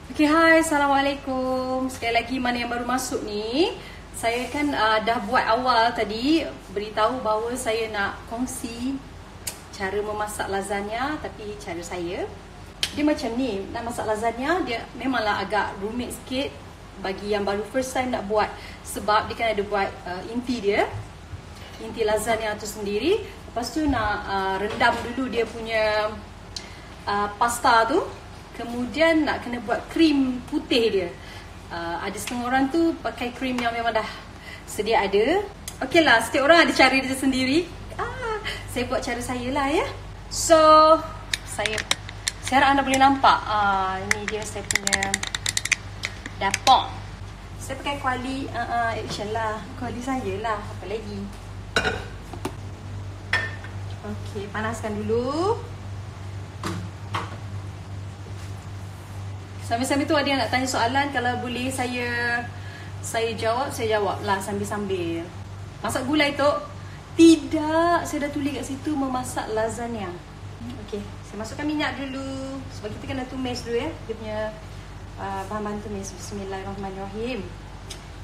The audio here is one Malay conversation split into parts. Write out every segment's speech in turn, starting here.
Okay, hai, Assalamualaikum. Sekali lagi mana yang baru masuk ni, saya kan dah buat awal tadi beritahu bahawa saya nak kongsi cara memasak lasagna, tapi cara saya. Dia macam ni, nak masak lasagna dia memanglah agak rumit sikit bagi yang baru first time nak buat, sebab dia kan ada buat inti dia, inti lasagna tu sendiri. Lepas tu nak rendam dulu dia punya pasta tu. Kemudian nak kena buat krim putih dia. Ada setengah orang tu pakai krim yang memang dah sedia ada. Okey lah, setiap orang ada cara dia sendiri. Saya buat cara saya lah ya. So, saya harap anda boleh nampak. Ini dia saya punya dapur. Saya pakai kuali action lah. Kuali saya lah, apa lagi. Okey, panaskan dulu. Sambil-sambil tu ada yang nak tanya soalan, kalau boleh saya jawab lah sambil-sambil. Masak gulai tu? Tidak, saya dah tulis kat situ memasak lasagna. Okey, saya masukkan minyak dulu. Sebab kita kena tumis dulu ya, dia punya bahan-bahan tumis. Bismillahirrahmanirrahim.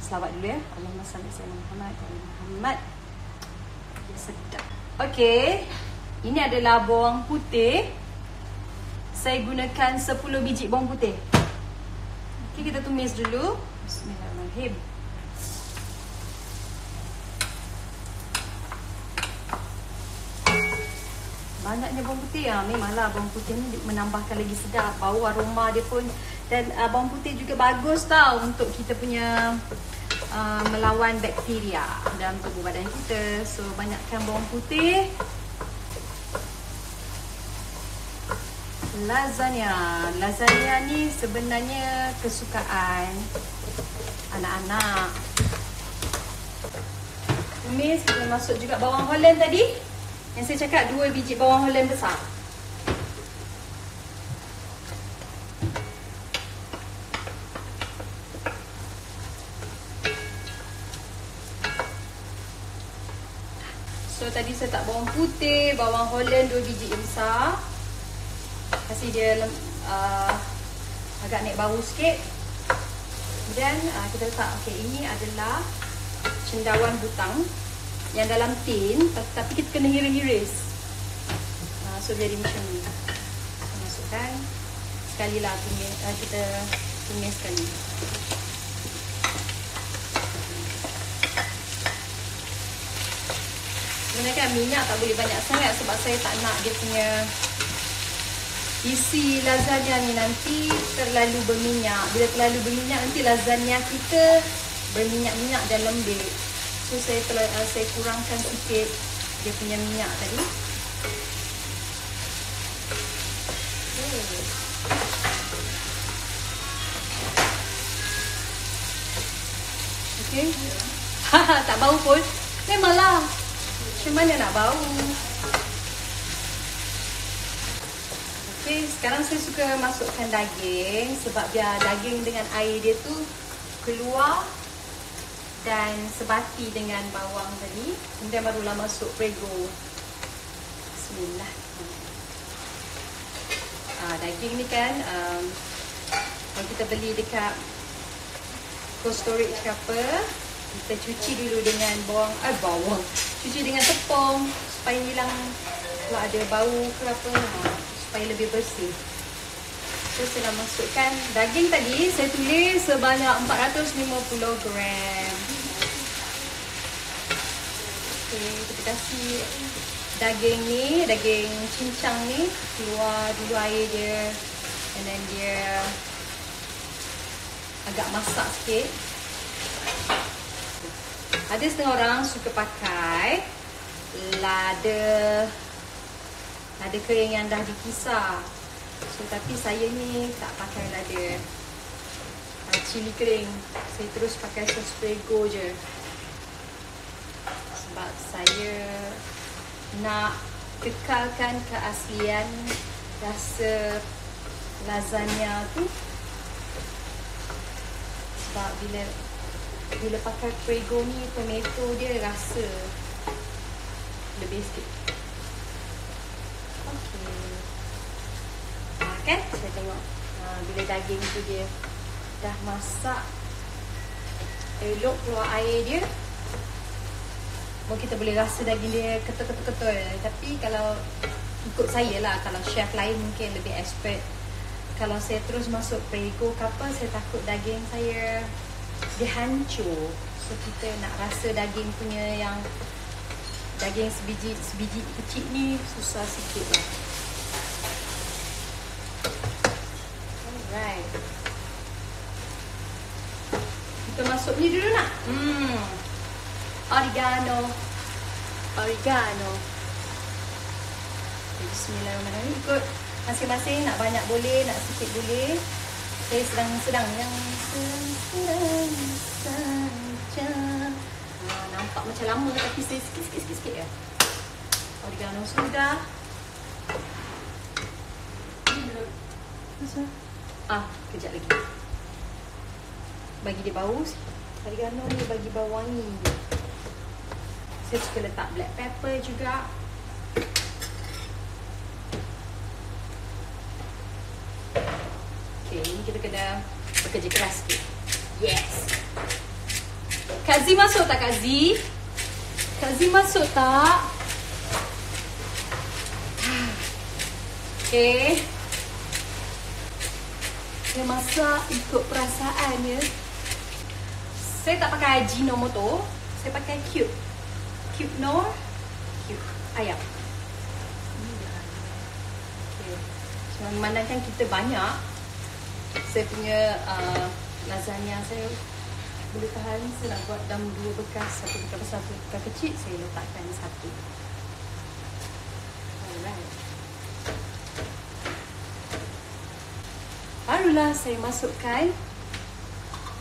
Selawat dulu ya. Allahumma salli ala Muhammad. Ya, sedap. Okey, ini adalah bawang putih. Saya gunakan 10 biji bawang putih. Okay, kita tumis dulu. Bismillahirrahmanirrahim. Banyaknya bawang putih ya. Memanglah bawang putih ni menambahkan lagi sedap. Bau aroma dia pun. Dan bawang putih juga bagus tau untuk kita punya melawan bakteria dalam tubuh badan kita. So banyakkan bawang putih. Lasagna ni sebenarnya kesukaan anak-anak. Tumis, kita masuk juga bawang Holland tadi. Yang saya cakap 2 biji bawang Holland besar. So tadi saya tak bawang putih, bawang Holland 2 biji yang besar. Kasih dia agak naik bau sikit. Kemudian kita letak, okey, ini adalah cendawan butang yang dalam tin, tapi kita kena hiris-hiris. So jadi macam ni. Kita masukkan sekali lah, kita tumiskan ni. Gunakan minyak tak boleh banyak sangat sebab saya tak nak dia punya isi lasagna ni nanti terlalu berminyak. Bila terlalu berminyak nanti lasagna kita berminyak-minyak dan lembek. So saya kurangkan sikit dia punya minyak tadi. Okey. Tak bau pun. Memanglah. Macam mana nak bau? Okay, sekarang saya suka masukkan daging sebab biar daging dengan air dia tu keluar dan sebati dengan bawang tadi. Kemudian barulah masuk prego. Bismillah. Daging ni kan kalau kita beli dekat cold storage ke apa, kita cuci dulu dengan bawang. Cuci dengan tepung supaya hilang kalau ada bau ke apa, supaya lebih bersih. So saya nak masukkan daging tadi, saya tulis sebanyak 450 gram. Okay, kita kasih daging ni, daging cincang ni keluar dulu air dia, and then dia agak masak sikit. Ada setengah orang suka pakai lada kering yang dah dikisar. So tapi saya ni tak pakai lada cili kering. Saya terus pakai sos prego je. Sebab saya nak kekalkan keaslian rasa lasagna tu. Sebab bila pakai prego ni, tomato dia rasa lebih sikit. Okey. Kan? Saya tengok Bila daging tu dia dah masak, elok keluar air dia, kita boleh rasa daging dia ketul-ketul. Tapi kalau ikut saya lah, kalau chef lain mungkin lebih expert. Kalau saya terus masuk prego ke apa, saya takut daging saya dia hancur. So kita nak rasa daging punya yang daging sebiji kecil ni susah sikit lah. Alright, kita masuk ni dulu nak. Oregano. Bismillahirrahmanirrahim. Ikut masing-masing, nak banyak boleh, nak sikit boleh. Saya sedang yang sedang saja. Nampak macam lama tapi saya sikit ya. Oregano sudah. Kejap lagi. Bagi dia bau. Oregano ni bagi bau wangi. Saya suka letak black pepper juga. Okay, ni kita kena bekerja keras sikit. Yes. Kak Z masuk tak Kak Z? Kak Z masuk tak? Okay. Saya masak ikut perasaan ya. Saya tak pakai Ajinomoto. Saya pakai cube ayam. Okay. Memandangkan kita banyak, saya punya lasagna saya boleh tahan. Saya nak buat dalam 2 bekas, satu bekas besar, satu bekas kecil. Saya letakkan satu. Alright. Barulah saya masukkan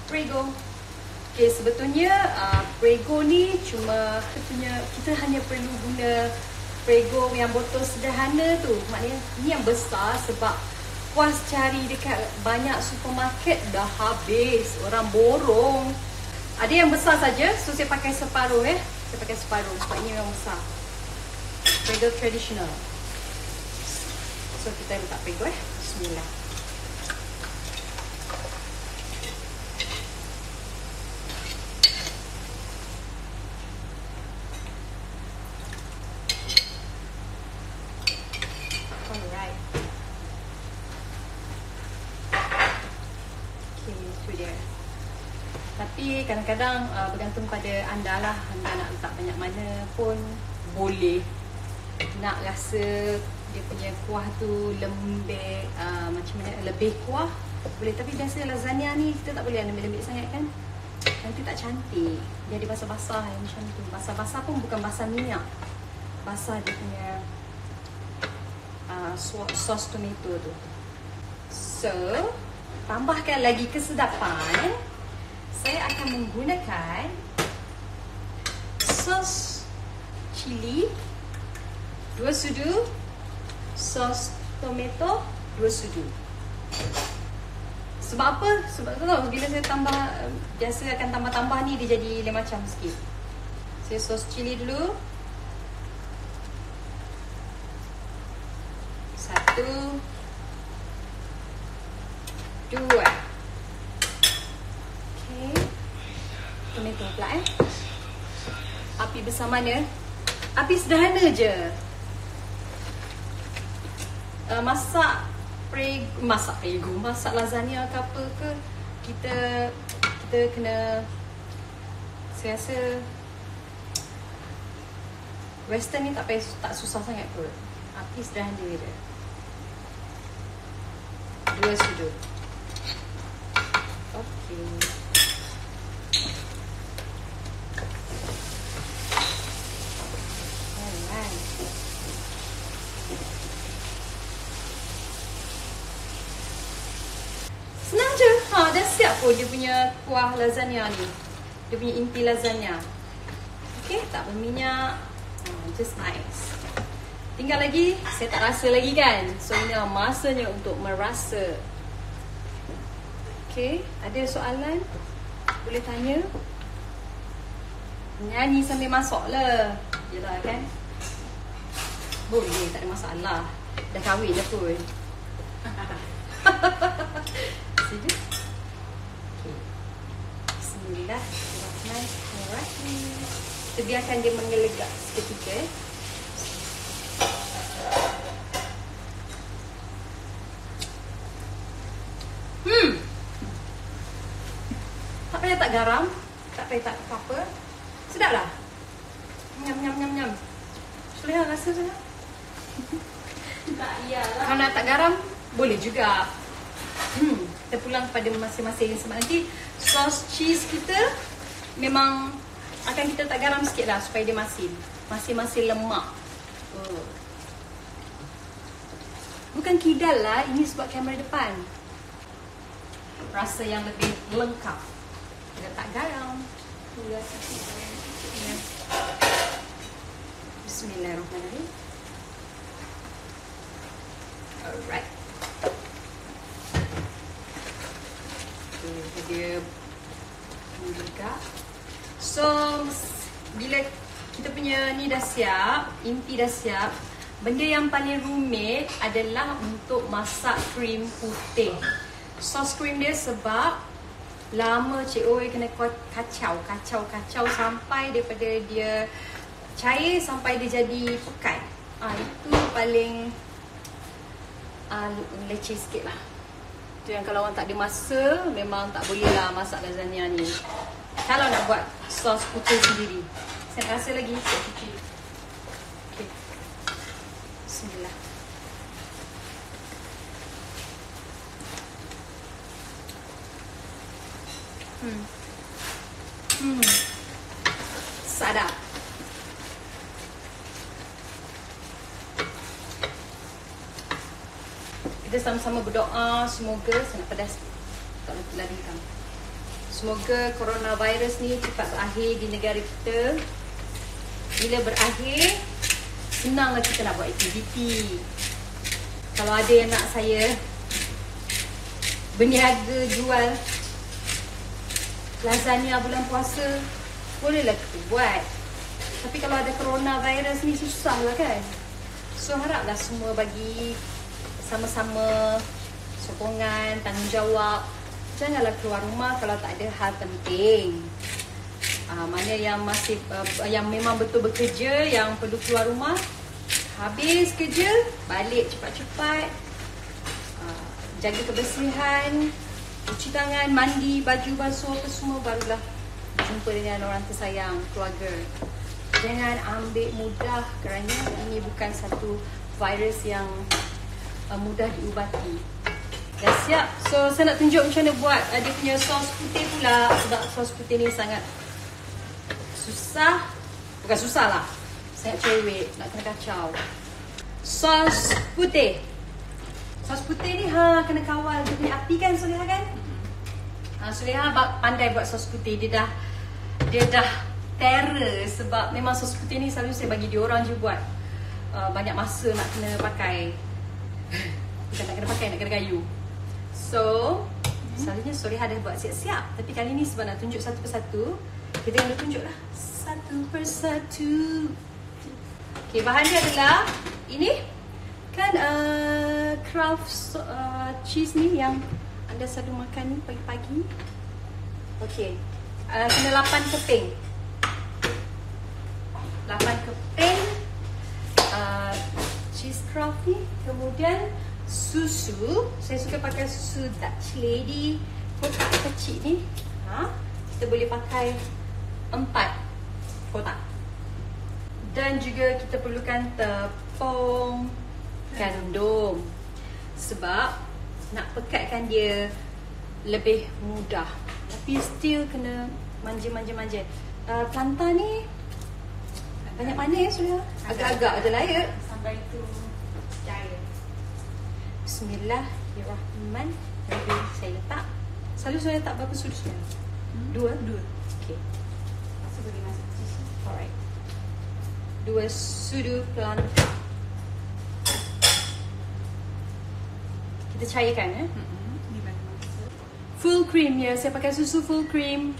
prego. Okay, sebetulnya prego ni cuma kita hanya perlu guna prego yang botol sederhana tu. Maknanya ni yang besar sebab puas cari dekat banyak supermarket dah habis, orang borong. Ada yang besar saja, so saya pakai separuh Saya pakai separuh sebab ini memang besar. Prego traditional. So kita letak prego Bismillah. Tapi kadang-kadang bergantung pada anda lah. Anda nak letak banyak mana pun boleh. Nak rasa dia punya kuah tu lembek, macam mana, lebih kuah boleh. Tapi biasa lasagna ni kita tak boleh lembek-lembek sangat kan. Nanti tak cantik. Jadi basah-basah yang macam tu. Basah-basah pun bukan basah minyak, basah dia punya sos tomato tu. So tambahkan lagi kesedapan, saya akan menggunakan sos cili 2 sudu, sos tomato 2 sudu. Sebab apa? Sebab tu tau, bila saya tambah, biasa akan tambah-tambah ni dia jadi lain macam sikit. Saya sos cili dulu. 1 2. Okay. Tomato pula Api besar mana? Api sederhana je. Masak lasagna ke apa ke, kita kena, saya rasa western ni tak susah sangat kot. Api sederhana je. 2 sudu. Okay. Alright. Senang je. Dah siap pun dia punya kuah lasagna ni. Dia punya inti lasagna. Okay, tak berminyak. Just nice. Tinggal lagi, saya tak rasa lagi kan. So inilah masanya untuk merasa. Okay, ada soalan? Boleh tanya. Nyanyi sambil masak lah. Yelah kan. Boleh, tak ada masalah. Dah kahwin dah pun. Kita biarkan dia mengelegak seketika. Tak payah tak garam, tak payah tak apa-apa. Sedap lah. Nyam nyam nyam nyam. Sudah rasa sudah. Tak iyalah. Kalau nak tak garam, boleh juga. Kita pulang kepada masing-masing. Sebab nanti sos cheese kita memang akan kita tak garam sikit lah supaya dia masin. Masing-masing lemak. Bukan kidal lah, ini sebab kamera depan. Rasa yang lebih lengkap. Kita tak garam. Ya, sikit. Ya. Bismillahirrahmanirrahim. Alright. Okay, dia menggegak. So, bila kita punya ni dah siap, inti dah siap, benda yang paling rumit adalah untuk masak krim putih. Sos krim dia sebab lama Cik Oi kena kacau sampai daripada dia cair sampai dia jadi pekat. Itu paling leceh sikit lah. Itu yang kalau orang tak ada masa, memang tak boleh lah masak lasagna ni. Kalau nak buat sos putih sendiri. Saya nak rasa lagi sikit kecil. Okay. Bismillah. Sadap. Kita sama-sama berdoa semoga saya nak pedas tak nak larikan. Semoga coronavirus ni cepat berakhir di negara kita. Bila berakhir, senanglah kita nak buat aktiviti. Kalau ada yang nak saya berniaga jual lasagna bulan puasa, bolehlah kita buat. Tapi kalau ada coronavirus ni susah lah kan. So haraplah semua bagi sama-sama sokongan, tanggungjawab. Janganlah keluar rumah kalau tak ada hal penting. Mana yang masih yang memang betul bekerja, yang perlu keluar rumah, habis kerja, balik cepat-cepat. Jaga kebersihan, cuci tangan, mandi, baju basuh apa semua, barulah jumpa dengan orang tersayang, keluarga. Jangan ambil mudah kerana ini bukan satu virus yang mudah diubati. Dah siap. So saya nak tunjuk macam mana buat dia punya sos putih pula. Sebab sos putih ni sangat susah. Bukan susah lah, sangat cerewet, nak kena kacau. Sos putih. Sos putih ni kena kawal dia punya api kan Suleha kan? Suleha pandai buat sos putih. Dia dah terror sebab memang sos putih ni selalu saya bagi dia orang je buat. Banyak masa nak kena pakai. Bukan nak kena pakai, nak kena kayu. So, selalunya Suleha dah buat siap-siap. Tapi kali ni sebab nak tunjuk satu persatu, kita kena tunjuk lah satu persatu. Okay, bahan dia adalah ini kan Kraft cheese ni yang anda selalu makan ni pagi-pagi. Okay, kena 8 keping. 8 keping cheese Kraft ni. Kemudian susu, saya suka pakai susu Dutch Lady kotak kecil ni. Kita boleh pakai 4 kotak. Dan juga kita perlukan tepung gandum sebab nak pekatkan dia lebih mudah. Tapi still kena manja. Plantar ni banyak mana ya sudah? Agak-agak ada layak. Sampai itu cair. Bismillahirrahmanirrahim. Saya letak. Selalu saya letak berapa sudu? Dua. Okay. Masa boleh masuk sisi. Alright. 2 sudu plantar. Kita cairkan ya. Di mana masuk? Full cream ya. Saya pakai susu full cream.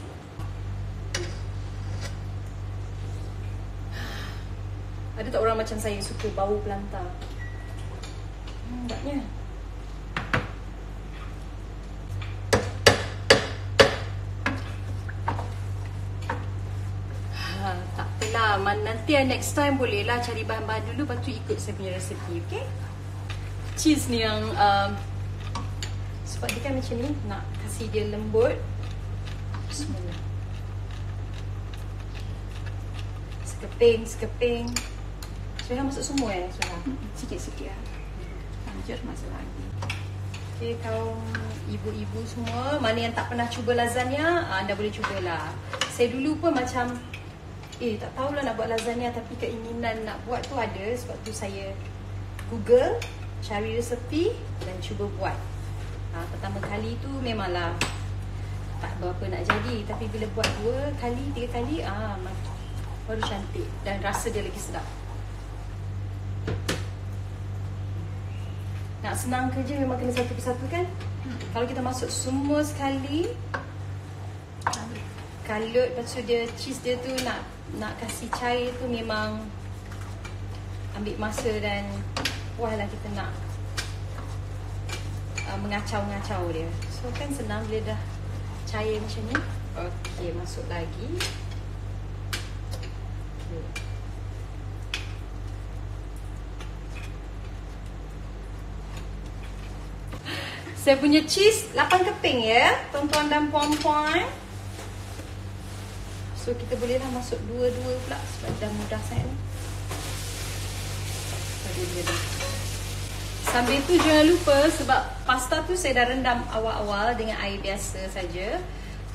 Ada tak orang macam saya suka bau plantar? Nampaknya. Tak apalah. nanti next time bolehlah cari bahan-bahan dulu, lepas tu ikut saya punya resepi, okay? Cheese ni yang sebab dia kan macam ni, nak kasih dia lembut. Bismillah. Sekeping. Sudah masuk semua Sudah? Sikit-sikit lah. Lanjut masuk lagi. Okay, kaum ibu-ibu semua, mana yang tak pernah cuba lasagna, anda boleh cubalah. Saya dulu pun macam tak tahulah nak buat lasagna, tapi keinginan nak buat tu ada. Sebab tu saya Google, cari resepi dan cuba buat. Pertama kali tu memanglah tak berapa nak jadi, tapi bila buat 2 kali, 3 kali, baru cantik dan rasa dia lagi sedap. Nak senang kerja memang kena satu persatu kan? Kalau kita masuk semua sekali, kalut, lepas tu dia cheese dia tu nak kasih cair tu memang ambil masa dan lah kita nak mengacau-ngacau dia. So kan senang bila dah cair macam ni. Okey, masuk lagi. Okay. Saya punya cheese 8 keping ya, tuan-tuan dan puan-puan. So kita bolehlah masuk 2 pula sebab dah mudah sangat ni. Sambil tu jangan lupa, sebab pasta tu saya dah rendam awal-awal dengan air biasa saja,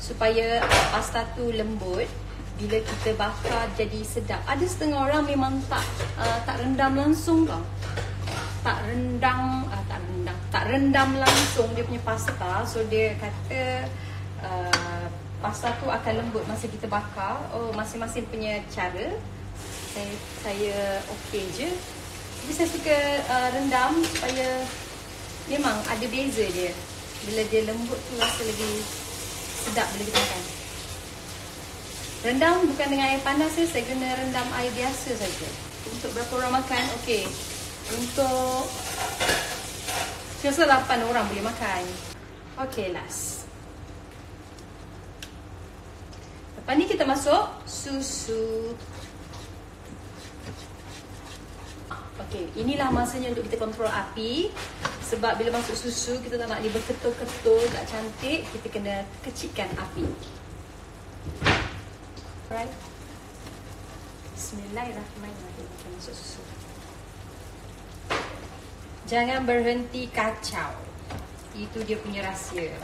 supaya pasta tu lembut. Bila kita bakar jadi sedap. Ada setengah orang memang tak rendam langsung tau. Tak rendam langsung dia punya pasta. So dia kata pasta tu akan lembut masa kita bakar. Masing-masing punya cara. Saya okey je. Tapi saya suka rendam supaya memang ada beza dia. Bila dia lembut tu rasa lagi sedap bila kita makan. Rendam bukan dengan air panas saya guna rendam air biasa saja. Untuk berapa orang makan? Okey. Untuk saya rasa 8 orang boleh makan. Okey, last. Lepas ni kita masuk susu. Okey, inilah masanya untuk kita kontrol api. Sebab bila masuk susu, kita tak nak dia berketul-ketul, tak cantik. Kita kena kecilkan api. Alright. Bismillahirrahmanirrahim. Kita masuk susu. Jangan berhenti kacau. Itu dia punya rahsia.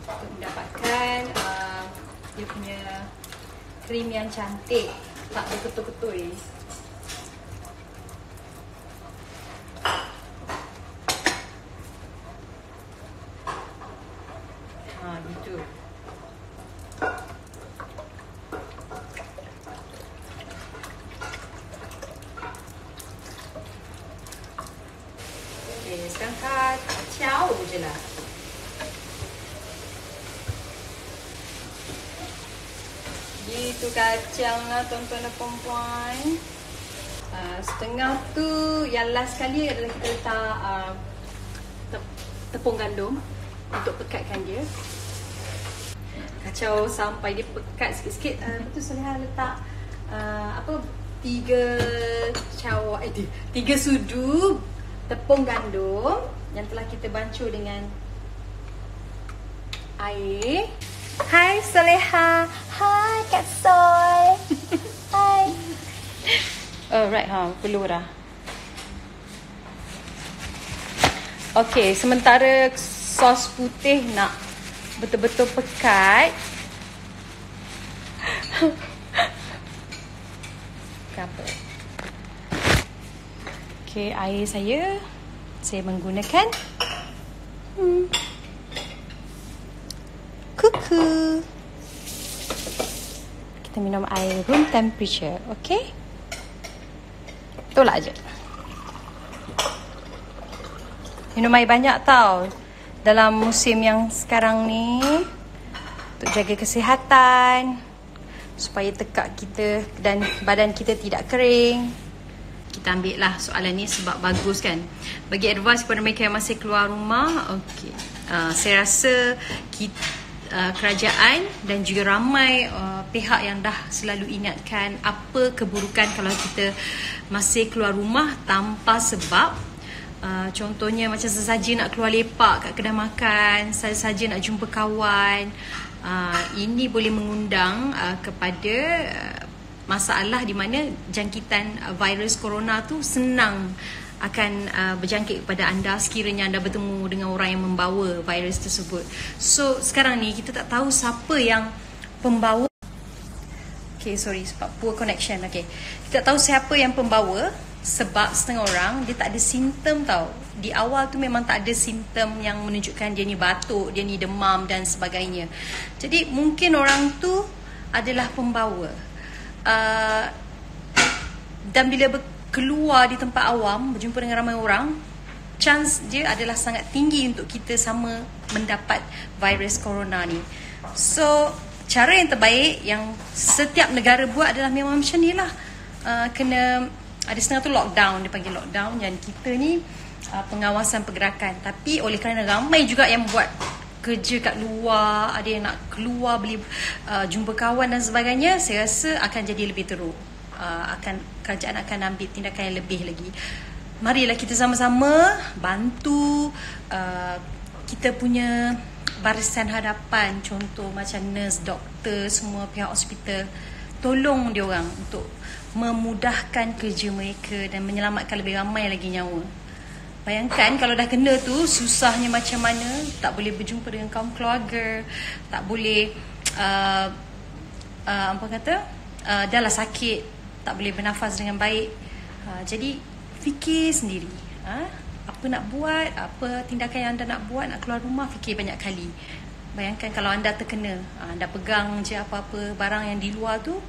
Untuk mendapatkan dia punya krim yang cantik, tak berketul-ketul. Gitu. Okay, sekarang kacau je lah. Gitu kacang lah tuan-tuan dan puan-puan. Setengah tu yang last kali adalah kita letak tepung gandum untuk pekatkan dia. Kacau sampai dia pekat sikit-sikit. Lepas tu Soleha letak 3 sudu tepung gandum yang telah kita bancuh dengan air. Hai Soleha. Hai Kak Sol. Hai. Alright, perlu dah. Okay, sementara sos putih nak betul-betul pekat. Apa? Okay, air saya menggunakan kuku. Kita minum air room temperature, okay? Tolak je. Minum air banyak tau dalam musim yang sekarang ni, untuk jaga kesihatan, supaya tekak kita dan badan kita tidak kering. Kita ambil lah soalan ni sebab bagus kan. Bagi advice kepada mereka yang masih keluar rumah, saya rasa kerajaan dan juga ramai pihak yang dah selalu ingatkan apa keburukan kalau kita masih keluar rumah tanpa sebab. Contohnya macam sesaja nak keluar lepak kat kedai makan, saja nak jumpa kawan. Ini boleh mengundang kepada masalah di mana jangkitan virus corona tu senang akan berjangkit kepada anda sekiranya anda bertemu dengan orang yang membawa virus tersebut. So sekarang ni kita tak tahu siapa yang pembawa. Okay, sorry sebab poor connection. Okay, kita tak tahu siapa yang pembawa sebab setengah orang dia tak ada simptom tau. Di awal tu memang tak ada simptom yang menunjukkan dia ni batuk, dia ni demam dan sebagainya. Jadi mungkin orang tu adalah pembawa. Dan bila keluar di tempat awam, berjumpa dengan ramai orang, chance dia adalah sangat tinggi untuk kita sama mendapat virus corona ni. So cara yang terbaik yang setiap negara buat adalah memang macam ni lah. Kena ada setengah tu lockdown, dia panggil lockdown, dan kita ni pengawasan pergerakan. Tapi oleh kerana ramai juga yang buat kerja kat luar, ada yang nak keluar beli jumpa kawan dan sebagainya, saya rasa akan jadi lebih teruk. Kerajaan akan ambil tindakan yang lebih lagi. Marilah kita sama-sama bantu kita punya barisan hadapan, contoh macam nurse, doktor, semua pihak hospital. Tolong dia orang untuk memudahkan kerja mereka dan menyelamatkan lebih ramai lagi nyawa. Bayangkan kalau dah kena tu, susahnya macam mana, tak boleh berjumpa dengan kaum keluarga, tak boleh dah lah sakit, tak boleh bernafas dengan baik. Jadi fikir sendiri, apa nak buat, apa tindakan yang anda nak buat, nak keluar rumah, fikir banyak kali. Bayangkan kalau anda terkena, anda pegang je apa-apa barang yang di luar tu,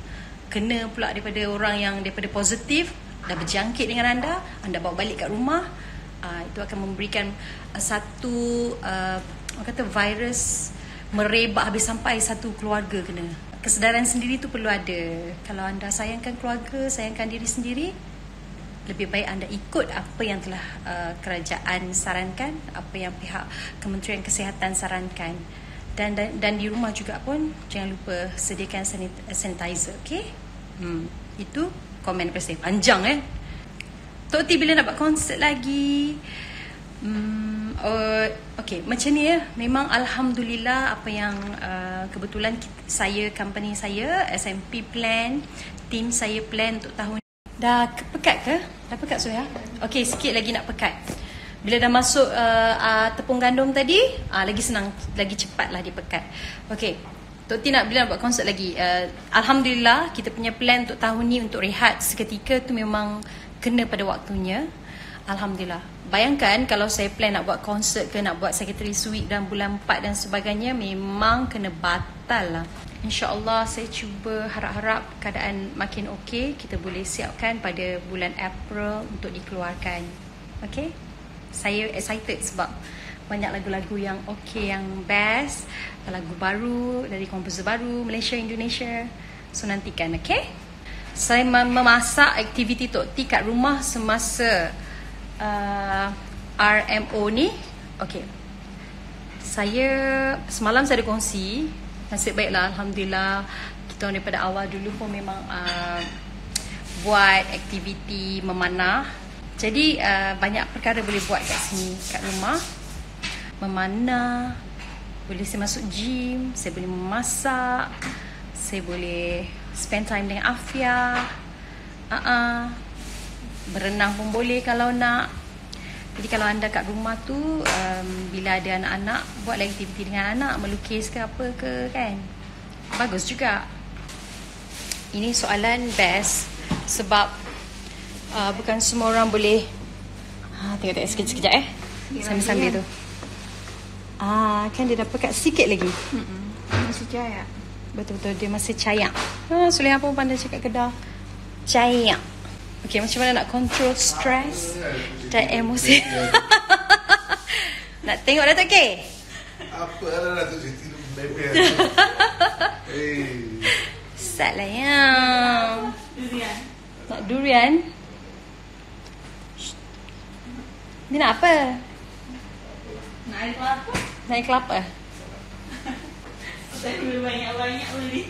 kena pula daripada orang yang daripada positif, dah berjangkit dengan anda bawa balik kat rumah, itu akan memberikan satu virus merebak habis sampai satu keluarga kena. Kesedaran sendiri tu perlu ada. Kalau anda sayangkan keluarga, sayangkan diri sendiri, lebih baik anda ikut apa yang telah kerajaan sarankan, apa yang pihak Kementerian Kesihatan sarankan. Dan di rumah juga pun jangan lupa sediakan sanitizer, okey? Itu komen daripada saya. Panjang Tok T bila nak buat konsert lagi? Okay, macam ni memang Alhamdulillah apa yang kebetulan company saya, SMP plan, team saya plan untuk tahun. Dah pekat ke? Dah pekat Soya? Okay, sikit lagi nak pekat. Bila dah masuk tepung gandum tadi, lagi senang, lagi cepatlah dia pekat. Okay, Tok T nak bila nak buat konsert lagi. Alhamdulillah kita punya plan untuk tahun ni untuk rehat seketika tu memang kena pada waktunya. Alhamdulillah. Bayangkan kalau saya plan nak buat konsert ke, nak buat secretary suite dan bulan 4 dan sebagainya, memang kena batal lah. InsyaAllah saya cuba harap-harap keadaan makin okey, kita boleh siapkan pada bulan April untuk dikeluarkan. Okay? Saya excited sebab banyak lagu-lagu yang okey, yang best, lagu baru dari komposer baru Malaysia, Indonesia. So nantikan, okay? Saya memasak aktiviti Tok T kat rumah semasa RMO ni. Okay, saya semalam saya ada kongsi, nasib baiklah Alhamdulillah kita daripada awal dulu pun memang buat aktiviti memanah. Jadi banyak perkara boleh buat kat sini, kat rumah. Memanah, boleh saya masuk gym, saya boleh memasak, saya boleh spend time dengan Afia, berenang pun boleh kalau nak. Jadi kalau anda kat rumah tu, bila ada anak-anak, buatlah aktiviti dengan anak, melukis ke apa ke, kan, bagus juga. Ini soalan best sebab bukan semua orang boleh. Tengok sekejap sambil-sambil tu. Kan dia dah pekat sikit lagi. Masih cayak. Betul-betul dia masih cayak. Sulihan pun pandai cakap Kedah. Cayak. Okay, macam mana nak control stres dan emosi? Nak tengok Datuk K? Apa lah Datuk Siti bebel. Sat lah yang Durian. nak durian. Ni nak apa? Nak air kelapa? Nak air kelapa? Saya boleh banyak-banyak beli.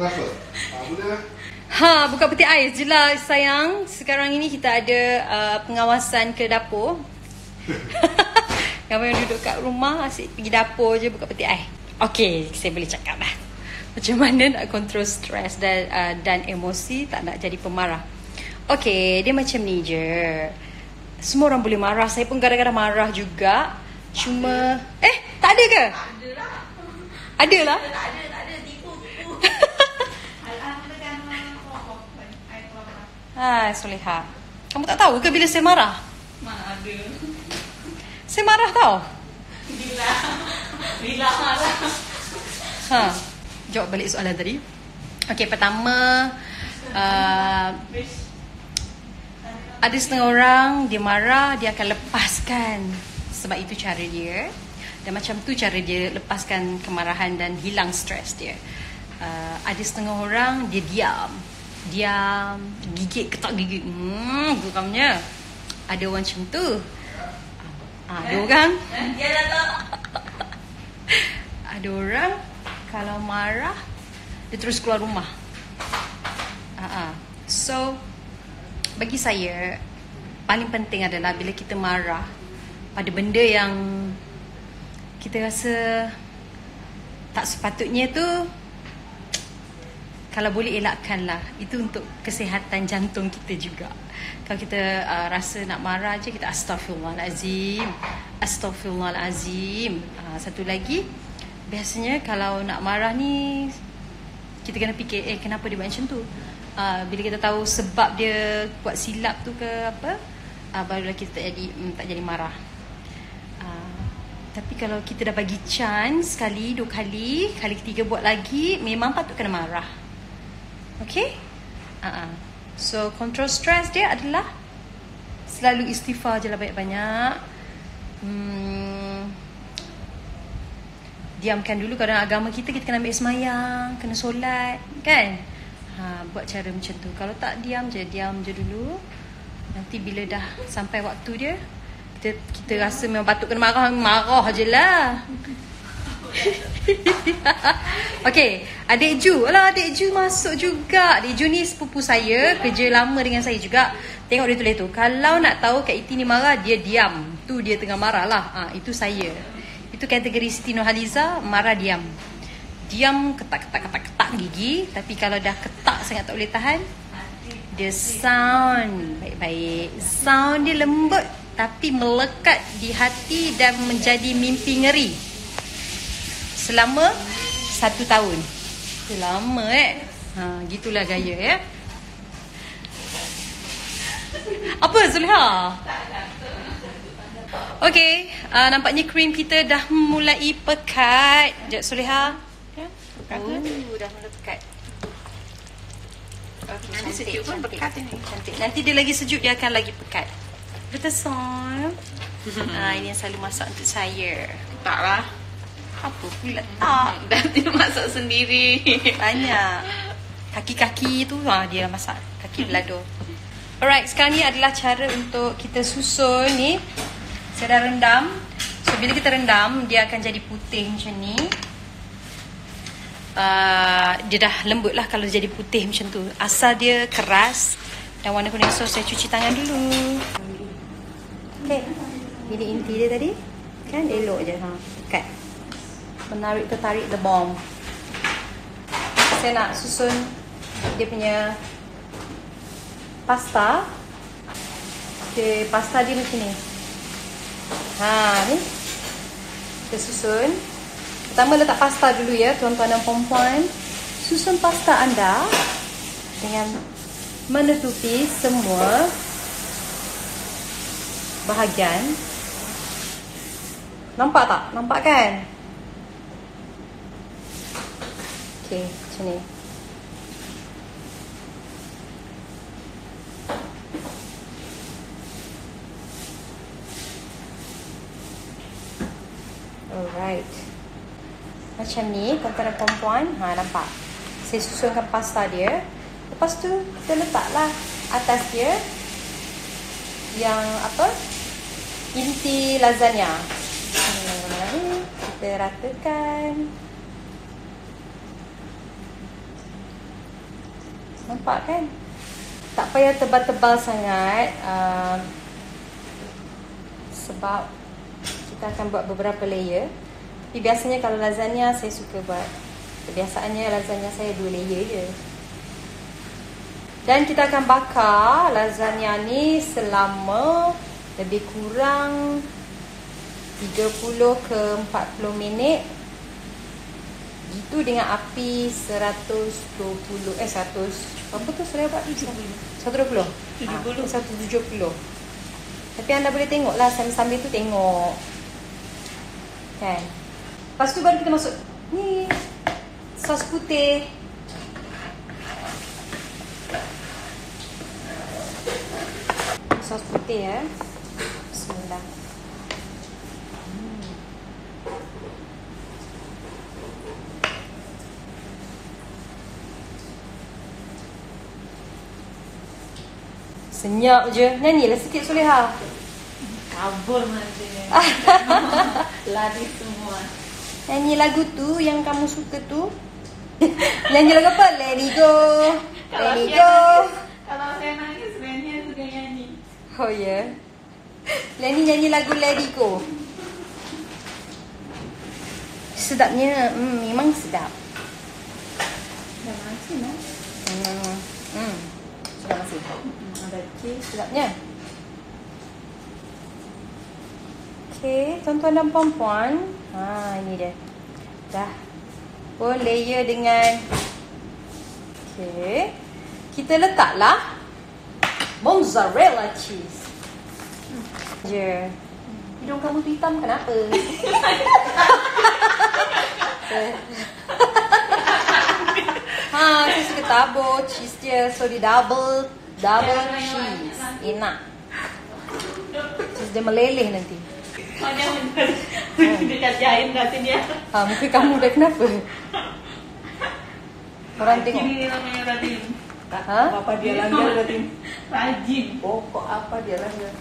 Kenapa? Boleh lah. Buka peti ais je lah sayang. Sekarang ini kita ada pengawasan ke dapur. Kamu yang duduk kat rumah asyik pergi dapur je buka peti ais. Okay, saya boleh cakap dah macam mana nak control stres dan emosi, tak nak jadi pemarah. Okay, dia macam ni je. Semua orang boleh marah. Saya pun kadang-kadang marah juga. Cuma tak ada ke? Ada lah. Tak ada. Tipu. Hai Soleha, kamu tak tahu ke bila saya marah? Mana ada. Saya marah tau. Bila marah. Jawab balik soalan tadi. Okay, pertama ada setengah orang dia marah, dia akan lepaskan. Sebab itu cara dia. Dan macam tu cara dia lepaskan kemarahan dan hilang stres dia. Ada setengah orang dia diam, gigit, ketak gigit. Geramnya. Ada orang macam tu. Ada orang Dia datang. ada orang kalau marah dia terus keluar rumah. So bagi saya paling penting adalah bila kita marah pada benda yang kita rasa tak sepatutnya tu, kalau boleh elakkanlah. Itu untuk kesihatan jantung kita juga. Kalau kita rasa nak marah je, kita Astaghfirullahalazim. Satu lagi, biasanya kalau nak marah ni kita kena fikir kenapa dia buat macam tu. Bila kita tahu sebab dia buat silap tu ke apa, barulah kita tak jadi marah. Tapi kalau kita dah bagi chance sekali, 2 kali, kali ketiga buat lagi, memang patut kena marah. Okay? So control stress dia adalah selalu istighfar je lah banyak-banyak. Diamkan dulu. Kalau dalam agama kita kena ambil sembahyang, kena solat, kan? Buat cara macam tu. Kalau tak, diam je dulu. Nanti bila dah sampai waktu dia, kita rasa memang patut kena marah je lah. Okay, Adik Ju. Adik Ju masuk juga. Adik Ju ni sepupu saya, kerja lama dengan saya juga. Tengok dia tulis tu, kalau nak tahu Kak Iti ni marah, dia diam. Tu dia tengah marah lah. Itu saya. Itu kategori Siti Nurhaliza, marah diam. Diam, ketak gigi. Tapi kalau dah ketak sangat tak boleh tahan, dia sound baik-baik. Sound dia lembut tapi melekat di hati dan menjadi mimpi ngeri selama 1 tahun. Itu lama gitulah gaya ya. Apa Zulha? Okay, nampaknya krim kita dah mulai pekat. Sekejap Zulha. Dah mula pekat. Nanti sejuk pun pekat ni. Cantik. Nanti dia lagi sejuk, dia akan lagi pekat. Betul son. Ini yang selalu masak untuk saya. Taklah. Apa pula tak? Dah dia masak sendiri. Banyak. Kaki-kaki tu dia masak. Kaki belado. Alright, sekarang ni adalah cara untuk kita susun ni. Saya dah rendam. So bila kita rendam, dia akan jadi putih macam ni. Dia dah lembut lah kalau jadi putih macam tu. Asal dia keras dan warna kuning, so saya cuci tangan dulu. Okay, ini inti dia tadi. Kan elok je. Kat menarik tertarik the bomb. Saya nak susun dia punya pasta. Okay, pasta dia macam ni. Ni kita susun. Pertama letak pasta dulu ya, tuan-tuan dan puan-puan. Susun pasta anda dengan menutupi semua bahagian. Nampak tak? Nampak kan? Okay, macam ni. Alright. Macam ni, tuan-tuan dan puan-puan. Nampak? Saya susunkan pasta dia. Lepas tu, kita letaklah atas dia yang apa? Inti lasagna. Kita ratakan. Nampak kan? Tak payah tebal-tebal sangat. Sebab kita akan buat beberapa layer. Tapi biasanya kalau lasagna saya suka buat, kebiasaannya lasagna saya 2 layer je. Dan kita akan bakar lasagna ni selama lebih kurang 30 ke 40 minit. Itu dengan api 120, 100, apa tu saya buat? 120. 170. Tapi anda boleh tengok lah sambil-sambil tu tengok. Kan? Lepas tu baru kita masuk ni sos putih. Sos putih ya. Bismillah. Senyap je. Nyanyilah sikit Soleha. Kabur nanti. Lari semua. Nyanyi lagu tu yang kamu suka tu. Nyanyi lagu apa? Let it go. Let it go. Kalau saya nangis, Lenny suka nyanyi. Oh ya. Yeah. Lenny nyanyi lagu Let it go. Sedapnya. Memang sedap. Dah masin lah. Sudah masih. Ada cheese sedapnya. Okey, tuan-tuan dan puan-puan. Ini dia. Dah. Oh, layer dengan. Okey. Kita letaklah mozzarella cheese. Je. Hidung kamu tu hitam kenapa? Saya suka tabur cheese dia. So dia double cheese. Enak. Cheese dia meleleh nanti. Dia kerjain nanti dia. Muka kamu dah kenapa? Orang tengok. Ini namanya rajin. Apa dia langgar berarti? Rajin. Pokok apa dia langgar?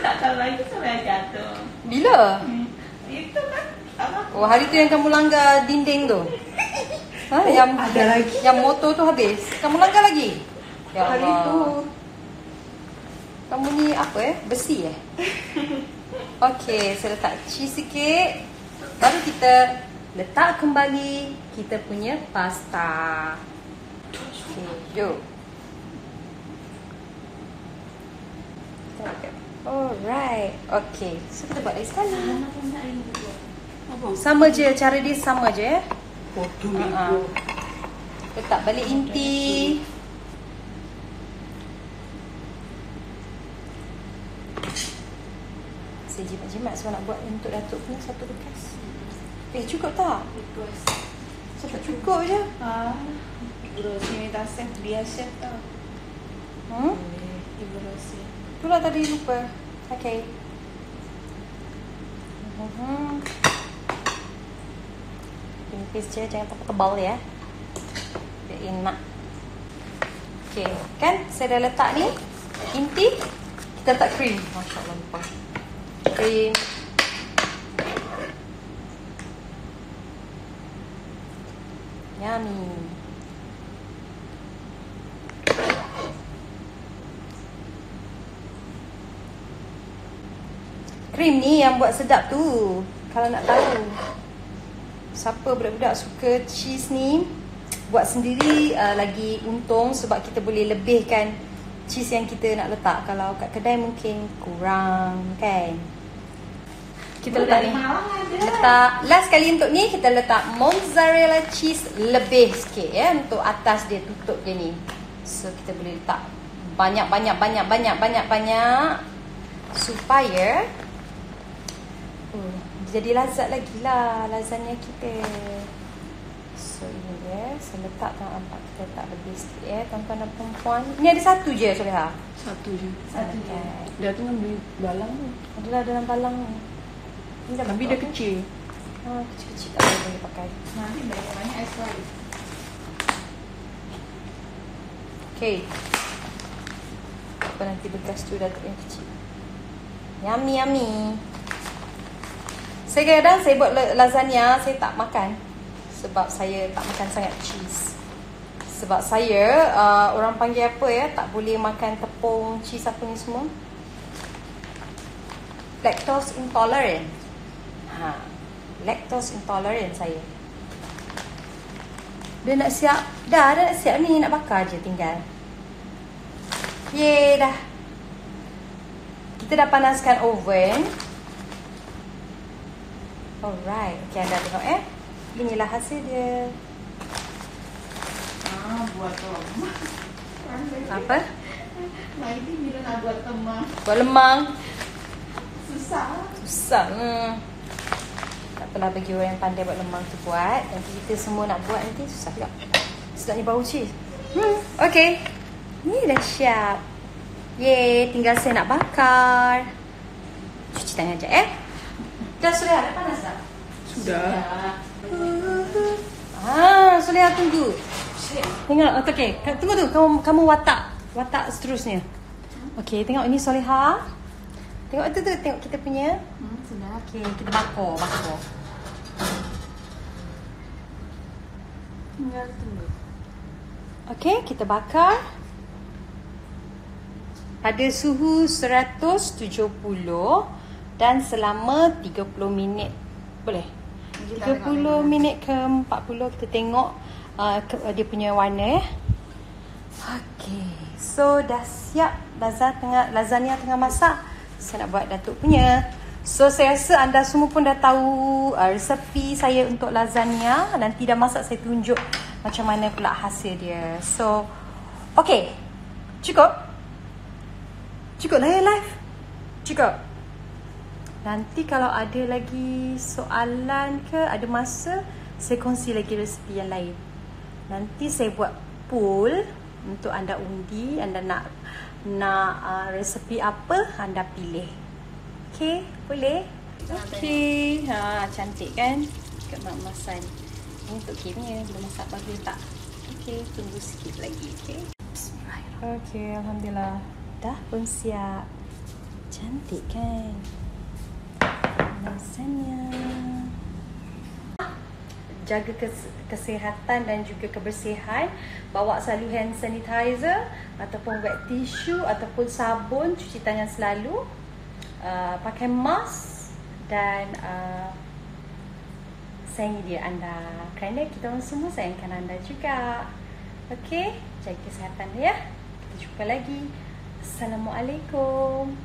Tak tahu lagi saya jatuh. Bila? Itu kan apa? Oh, hari tu yang kamu langgar dinding tu. Yang ada lagi. Yang motor tu habis. Kamu langgar lagi? Ya Hari Allah. tu. Kamu ni apa Besi Okey, saya letak cheese sikit. Baru kita letak kembali kita punya pasta. Okey, jom. Alright. Okey, so kita buat lagi sekali. Sama je, cara dia sama je. Letak balik inti. Saya jimat-jimat sebab nak buat untuk Datuk punya satu bekas. Cukup tak? Cukup. Cukup je. Ibu Rosi minta chef, dia chef tau. Ibu Rosi. Itulah tadi lupa. Okay. Pinipis je, jangan terlalu tebal ya. Dia enak. Okay, kan saya dah letak ni inti. Kita letak krim. Masya Allah lupa. Krim. Yummy. Krim ni yang buat sedap tu. Kalau nak tahu siapa budak-budak suka cheese ni, buat sendiri lagi untung sebab kita boleh lebihkan cheese yang kita nak letak. Kalau kat kedai mungkin kurang kan. Kita letak ni. Letak last kali untuk ni kita letak mozzarella cheese lebih sikit ya, untuk atas dia, tutup dia ni. So kita boleh letak banyak supaya jadi lazat lagi lah lasagna kita. So ini dia, saya letakkan nampak kita letak lebih sikit ya tuan-tuan dan perempuan. Ni ada satu je Soleha? Satu je. Satu je. Dia tu ambil balang tu. Adalah dalam balang ni. Ni dah Tapi dia kecil. Kecil-kecil tak boleh pakai. Nanti banyak ais lagi. Okay. Apa nanti bekas tu dah yang kecil. Yummy. Saya kadang saya buat lasagna, saya tak makan. Sebab saya tak makan sangat cheese. Sebab saya, orang panggil apa ya, tak boleh makan tepung, cheese apa ni semua. Lactose intolerant. Lactose intolerant saya. Dia nak siap. Dah nak siap ni. Nak bakar je tinggal. Yeay dah. Kita dah panaskan oven. Alright. Okay, anda tengok inilah hasil dia. Buat lemang. Apa? Maiti bila nak buat lemang. Buat lemang. Susah. Susah. Tak apalah, bagi orang yang pandai buat lemang tu buat. Nanti kita semua nak buat nanti susah juga. Sedapnya bau cheese. Okay. Ni dah siap. Yeay, tinggal saya nak bakar. Cuci tangan sekejap Dah sudah ada panas tak? Sudah. Sudah tunggu. Tengok, okay. Tunggu tu, kamu watak seterusnya. Okay, tengok ini Soleha. Tengok tu, tengok kita punya. Sudah. Okay, kita bakar. Tinggal tunggu. Okay, kita bakar pada suhu 170 dan selama 30 minit. Boleh? 30 minit ke 40 kita tengok dia punya warna. Okay, so dah siap lasagna tengah masak. Saya nak buat Datuk punya. So saya rasa anda semua pun dah tahu resepi saya untuk lasagna. Nanti dah masak saya tunjuk macam mana pula hasil dia. So okay, cukup lah ya live. Cukup. Nanti kalau ada lagi soalan ke, ada masa, saya kongsi lagi resepi yang lain. Nanti saya buat poll untuk anda undi. Anda nak resepi apa, anda pilih. Okay, boleh? Okay. Cantik kan? Kat Mak Masan. Ini untuk Kimnya. Belum masak bagus tak? Okay, tunggu sikit lagi. Okay. Bismillahirrahmanirrahim. Okay, Alhamdulillah. Dah pun siap. Cantik kan? Lasagna. Jaga kesihatan dan juga kebersihan. Bawa selalu hand sanitizer ataupun wet tissue ataupun sabun. Cuci tangan selalu. Pakai mask. Dan sayangi diri anda. Kerana kita orang semua sayangkan anda juga. Okay? Jaga kesihatan ya. Kita jumpa lagi. Assalamualaikum.